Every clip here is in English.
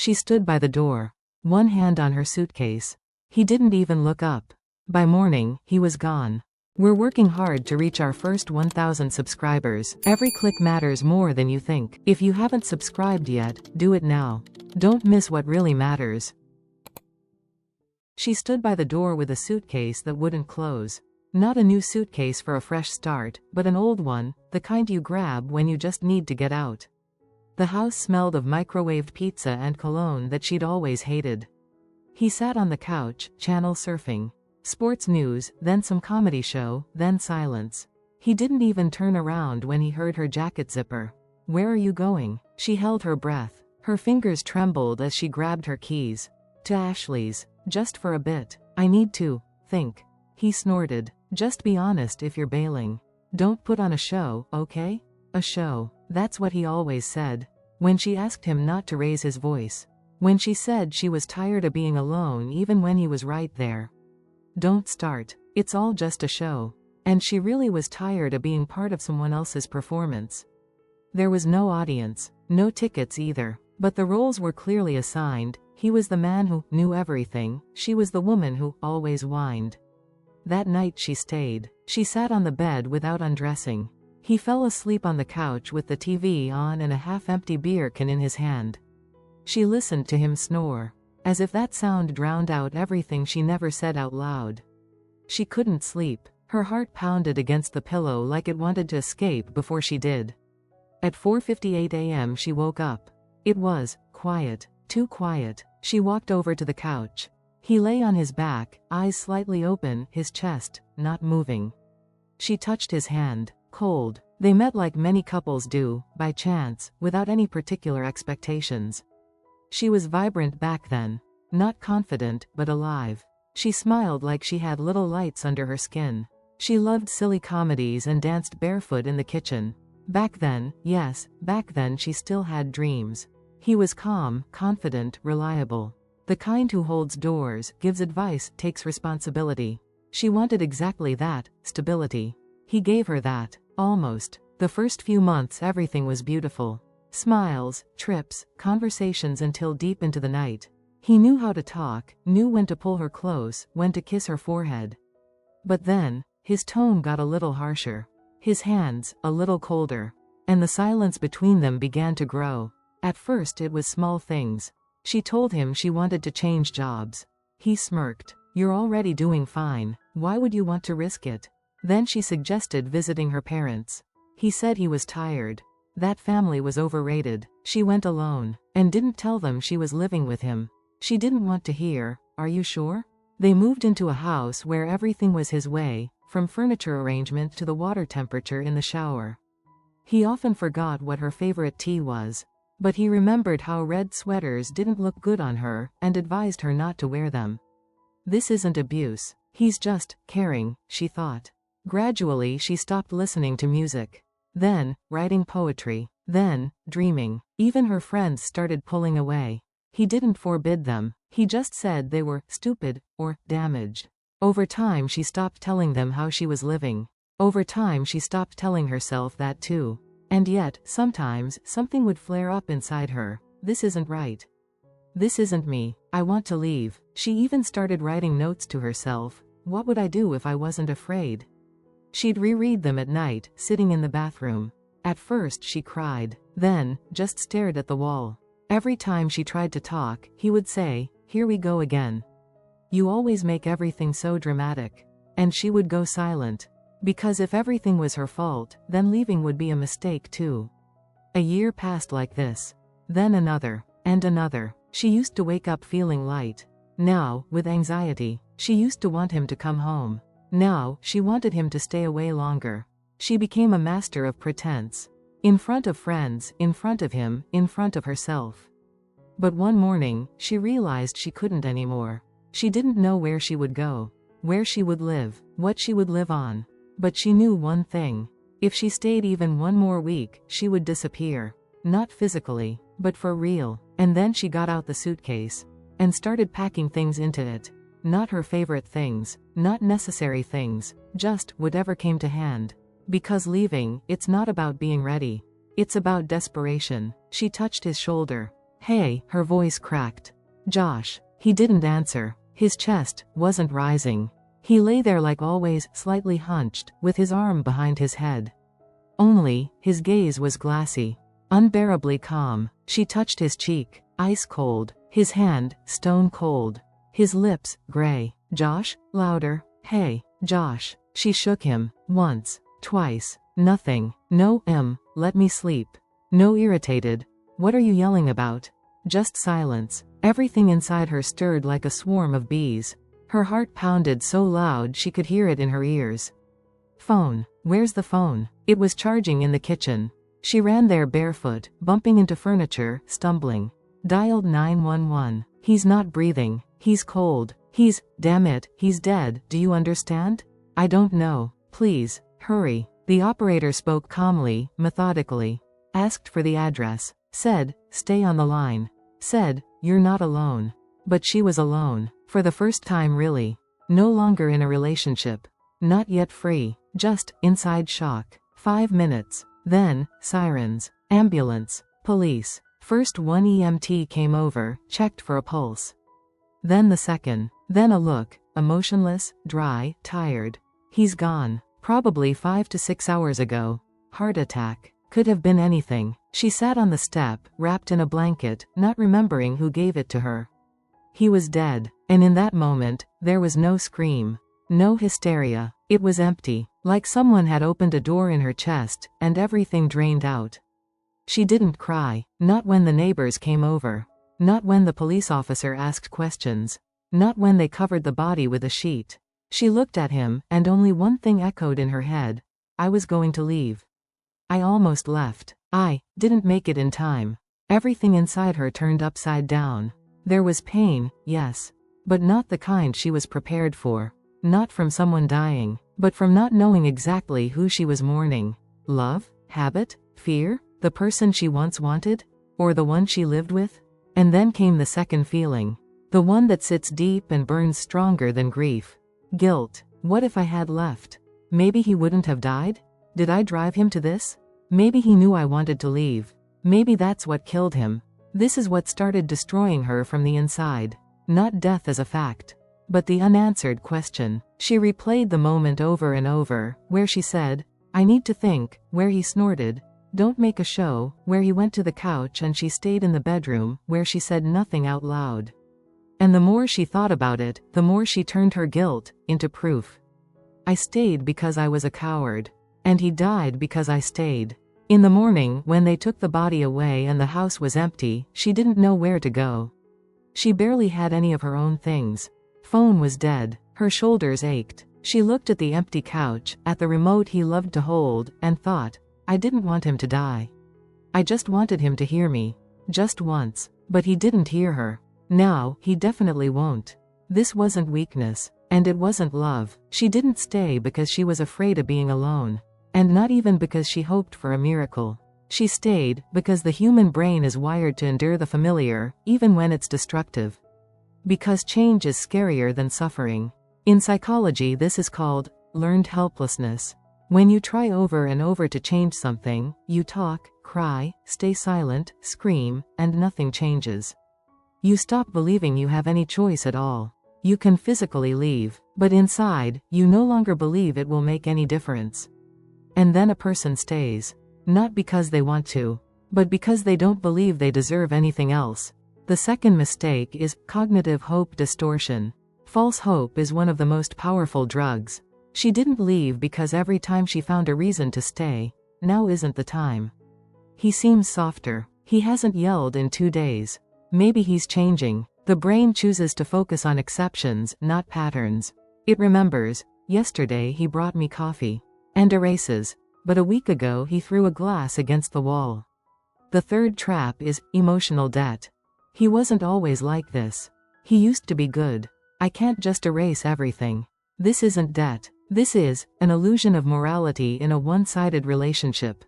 She stood by the door, one hand on her suitcase. He didn't even look up. By morning, he was gone. We're working hard to reach our first 1,000 subscribers. Every click matters more than you think. If you haven't subscribed yet, do it now. Don't miss what really matters. She stood by the door with a suitcase that wouldn't close. Not a new suitcase for a fresh start, but an old one, the kind you grab when you just need to get out. The house smelled of microwaved pizza and cologne that she'd always hated. He sat on the couch, channel surfing. Sports news, then some comedy show, then silence. He didn't even turn around when he heard her jacket zipper. "Where are you going?" She held her breath. Her fingers trembled as she grabbed her keys. "To Ashley's. Just for a bit. I need to think." He snorted. "Just be honest if you're bailing. Don't put on a show, okay?" A show. That's what he always said. When she asked him not to raise his voice. When she said she was tired of being alone even when he was right there. Don't start. It's all just a show. And she really was tired of being part of someone else's performance. There was no audience, no tickets either. But the roles were clearly assigned. He was the man who knew everything. She was the woman who always whined. That night she stayed. She sat on the bed without undressing. He fell asleep on the couch with the TV on and a half-empty beer can in his hand. She listened to him snore. As if that sound drowned out everything she never said out loud. She couldn't sleep. Her heart pounded against the pillow like it wanted to escape before she did. At 4:58 a.m. she woke up. It was quiet. Too quiet. She walked over to the couch. He lay on his back, eyes slightly open, his chest not moving. She touched his hand. Cold. They met like many couples do, by chance, without any particular expectations. She was vibrant back then. Not confident, but alive. She smiled like she had little lights under her skin. She loved silly comedies and danced barefoot in the kitchen. Back then, yes, back then she still had dreams. He was calm, confident, reliable. The kind who holds doors, gives advice, takes responsibility. She wanted exactly that, stability. He gave her that. Almost. The first few months everything was beautiful. Smiles, trips, conversations until deep into the night. He knew how to talk, knew when to pull her close, when to kiss her forehead. But then, his tone got a little harsher. His hands, a little colder. And the silence between them began to grow. At first it was small things. She told him she wanted to change jobs. He smirked. "You're already doing fine. Why would you want to risk it?" Then she suggested visiting her parents. He said he was tired. That family was overrated. She went alone, and didn't tell them she was living with him. She didn't want to hear, "Are you sure?" They moved into a house where everything was his way, from furniture arrangement to the water temperature in the shower. He often forgot what her favorite tea was. But he remembered how red sweaters didn't look good on her, and advised her not to wear them. This isn't abuse. He's just caring, she thought. Gradually she stopped listening to music. Then, writing poetry. Then, dreaming. Even her friends started pulling away. He didn't forbid them. He just said they were stupid, or damaged. Over time she stopped telling them how she was living. Over time she stopped telling herself that too. And yet, sometimes, something would flare up inside her. This isn't right. This isn't me. I want to leave. She even started writing notes to herself. What would I do if I wasn't afraid? She'd reread them at night, sitting in the bathroom. At first she cried. Then, just stared at the wall. Every time she tried to talk, he would say, "Here we go again. You always make everything so dramatic." And she would go silent. Because if everything was her fault, then leaving would be a mistake too. A year passed like this. Then another. And another. She used to wake up feeling light. Now, with anxiety. She used to want him to come home. Now, she wanted him to stay away longer. She became a master of pretense. In front of friends, in front of him, in front of herself. But one morning, she realized she couldn't anymore. She didn't know where she would go. Where she would live. What she would live on. But she knew one thing. If she stayed even one more week, she would disappear. Not physically, but for real. And then she got out the suitcase. And started packing things into it. Not her favorite things. Not necessary things. Just whatever came to hand. Because leaving, it's not about being ready. It's about desperation. She touched his shoulder. Hey, her voice cracked. Josh. He didn't answer. His chest wasn't rising. He lay there like always, slightly hunched, with his arm behind his head. Only, his gaze was glassy. Unbearably calm. She touched his cheek, ice cold. His hand, stone cold. His lips, gray. Josh? Louder. Hey, Josh. She shook him. Once. Twice. Nothing. No, let me sleep. No, irritated. What are you yelling about? Just silence. Everything inside her stirred like a swarm of bees. Her heart pounded so loud she could hear it in her ears. Phone. Where's the phone? It was charging in the kitchen. She ran there barefoot, bumping into furniture, stumbling. Dialed 911. He's not breathing. He's cold. Damn it, he's dead. Do you understand? I don't know. Please, hurry. The operator spoke calmly, methodically. Asked for the address. Said, stay on the line. Said, you're not alone. But she was alone. For the first time really. No longer in a relationship. Not yet free. Just, inside shock. 5 minutes. Then, sirens. Ambulance. Police. First one EMT came over, checked for a pulse. Then the second. Then a look. Emotionless, dry, tired. He's gone. Probably 5 to 6 hours ago. Heart attack. Could have been anything. She sat on the step, wrapped in a blanket, not remembering who gave it to her. He was dead. And in that moment, there was no scream. No hysteria. It was empty. Like someone had opened a door in her chest, and everything drained out. She didn't cry. Not when the neighbors came over. Not when the police officer asked questions. Not when they covered the body with a sheet. She looked at him, and only one thing echoed in her head. I was going to leave. I almost left. I didn't make it in time. Everything inside her turned upside down. There was pain, yes. But not the kind she was prepared for. Not from someone dying, but from not knowing exactly who she was mourning. Love? Habit? Fear? The person she once wanted? Or the one she lived with? And then came the second feeling. The one that sits deep and burns stronger than grief. Guilt. What if I had left? Maybe he wouldn't have died? Did I drive him to this? Maybe he knew I wanted to leave. Maybe that's what killed him. This is what started destroying her from the inside. Not death as a fact. But the unanswered question. She replayed the moment over and over, where she said, I need to think, where he snorted, don't make a show, where he went to the couch and she stayed in the bedroom, where she said nothing out loud. And the more she thought about it, the more she turned her guilt into proof. I stayed because I was a coward. And he died because I stayed. In the morning, when they took the body away and the house was empty, she didn't know where to go. She barely had any of her own things. Phone was dead. Her shoulders ached. She looked at the empty couch, at the remote he loved to hold, and thought, I didn't want him to die. I just wanted him to hear me. Just once. But he didn't hear her. Now, he definitely won't. This wasn't weakness. And it wasn't love. She didn't stay because she was afraid of being alone. And not even because she hoped for a miracle. She stayed because the human brain is wired to endure the familiar, even when it's destructive. Because change is scarier than suffering. In psychology, this is called learned helplessness. When you try over and over to change something, you talk, cry, stay silent, scream, and nothing changes. You stop believing you have any choice at all. You can physically leave, but inside, you no longer believe it will make any difference. And then a person stays. Not because they want to, but because they don't believe they deserve anything else. The second mistake is cognitive hope distortion. False hope is one of the most powerful drugs. She didn't leave because every time she found a reason to stay, now isn't the time. He seems softer. He hasn't yelled in 2 days. Maybe he's changing. The brain chooses to focus on exceptions, not patterns. It remembers, yesterday he brought me coffee. And erases. But a week ago he threw a glass against the wall. The third trap is emotional debt. He wasn't always like this. He used to be good. I can't just erase everything. This isn't debt. This is an illusion of morality in a one-sided relationship.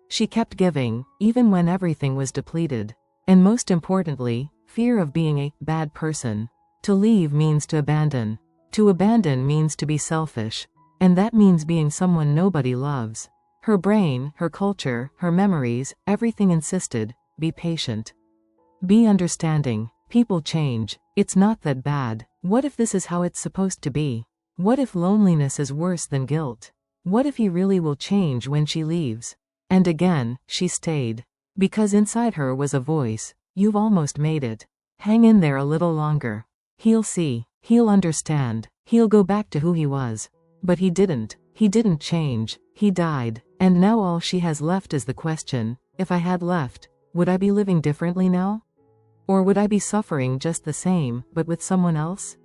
She kept giving, even when everything was depleted. And most importantly, fear of being a bad person. To leave means to abandon. To abandon means to be selfish. And that means being someone nobody loves. Her brain, her culture, her memories, everything insisted, be patient. Be understanding. People change. It's not that bad. What if this is how it's supposed to be? What if loneliness is worse than guilt? What if he really will change when she leaves? And again, she stayed. Because inside her was a voice. You've almost made it. Hang in there a little longer. He'll see. He'll understand. He'll go back to who he was. But he didn't. He didn't change. He died. And now all she has left is the question, if I had left, would I be living differently now? Or would I be suffering just the same, but with someone else?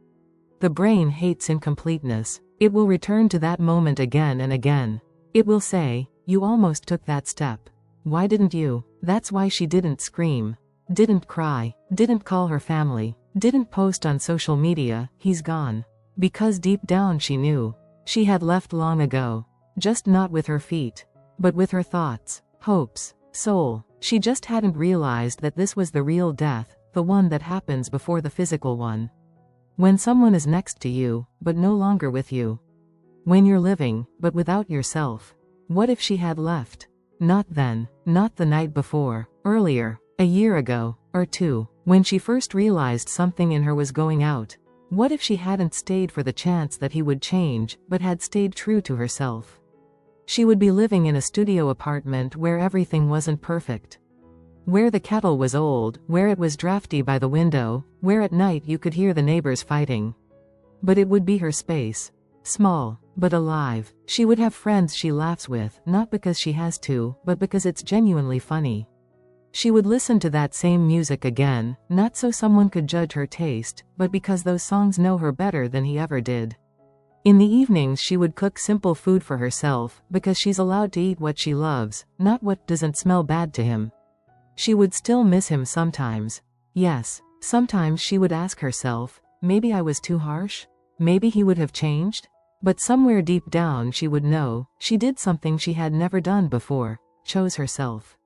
The brain hates incompleteness. It will return to that moment again and again. It will say, you almost took that step. Why didn't you? That's why she didn't scream. Didn't cry. Didn't call her family. Didn't post on social media, he's gone. Because deep down she knew. She had left long ago. Just not with her feet. But with her thoughts, hopes, soul. She just hadn't realized that this was the real death, the one that happens before the physical one. When someone is next to you, but no longer with you. When you're living, but without yourself. What if she had left? Not then, not the night before, earlier, a year ago, or two, when she first realized something in her was going out. What if she hadn't stayed for the chance that he would change, but had stayed true to herself? She would be living in a studio apartment where everything wasn't perfect. Where the kettle was old, where it was drafty by the window, where at night you could hear the neighbors fighting. But it would be her space. Small, but alive. She would have friends she laughs with, not because she has to, but because it's genuinely funny. She would listen to that same music again, not so someone could judge her taste, but because those songs know her better than he ever did. In the evenings she would cook simple food for herself, because she's allowed to eat what she loves, not what doesn't smell bad to him. She would still miss him sometimes. Yes, sometimes she would ask herself, maybe I was too harsh? Maybe he would have changed? But somewhere deep down she would know, she did something she had never done before, chose herself.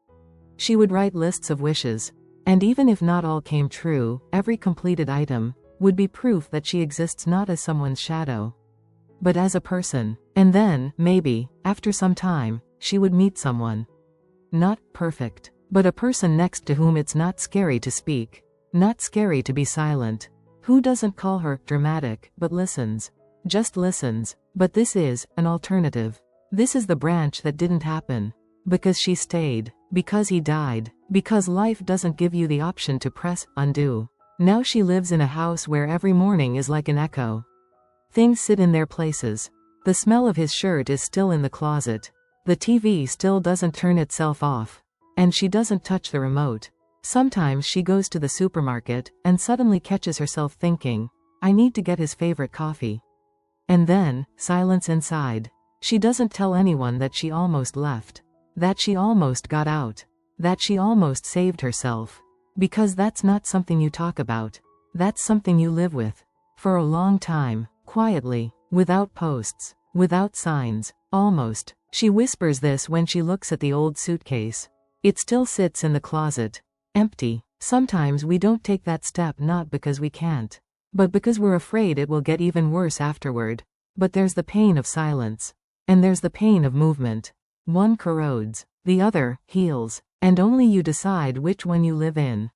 She would write lists of wishes. And even if not all came true, every completed item would be proof that she exists not as someone's shadow, but as a person. And then, maybe, after some time, she would meet someone. Not perfect, but a person next to whom it's not scary to speak. Not scary to be silent. Who doesn't call her dramatic, but listens. Just listens. But this is an alternative. This is the branch that didn't happen. Because she stayed. Because he died. Because life doesn't give you the option to press undo. Now she lives in a house where every morning is like an echo. Things sit in their places. The smell of his shirt is still in the closet. The TV still doesn't turn itself off. And she doesn't touch the remote. Sometimes she goes to the supermarket and suddenly catches herself thinking, I need to get his favorite coffee. And then, silence inside. She doesn't tell anyone that she almost left. That she almost got out. That she almost saved herself. Because that's not something you talk about. That's something you live with. For a long time. Quietly, without posts, without signs, almost. She whispers this when she looks at the old suitcase. It still sits in the closet, empty. Sometimes we don't take that step not because we can't, but because we're afraid it will get even worse afterward. But there's the pain of silence. And there's the pain of movement. One corrodes, the other heals, and only you decide which one you live in.